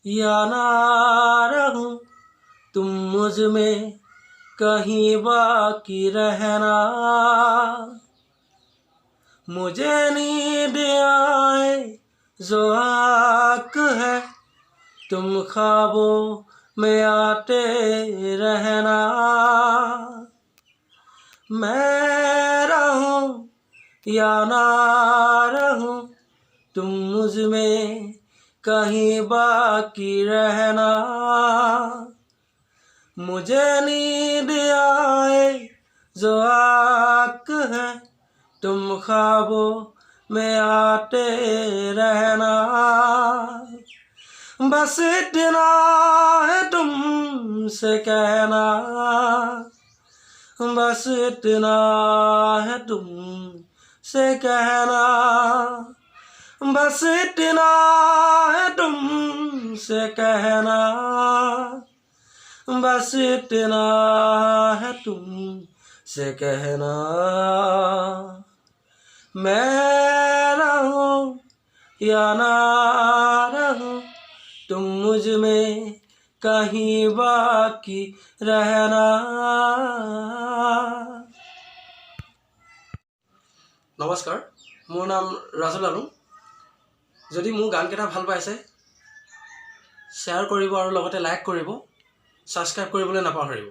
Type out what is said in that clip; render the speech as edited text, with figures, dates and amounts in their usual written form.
या ना रहूं तुम मुझ में कहीं बाकी रहना। मुझे नींद आए जो आँख है तुम ख्वाबों में आते रहना। मैं रहूं या ना रहूं तुम मुझ में कहीं बाकी रहना। मुझे नींद आए जो आँख है तुम ख्वाबों में आते रहना। बस इतना है तुमसे कहना, बस इतना है तुमसे कहना, बस इतना है तुमसे कहना, बस इतना है तुमसे कहना। मैं रहूं या ना रहूं तुम मुझ में कहीं बाकी रहना। নমস্কাৰ, মোৰ নাম ৰাজু লালু। যদি মোৰ গানকেইটা ভাল পাইছে শ্বেয়াৰ কৰিব আৰু লগতে লাইক কৰিব, ছাবস্ক্ৰাইব কৰিবলৈ নাপাহৰিব।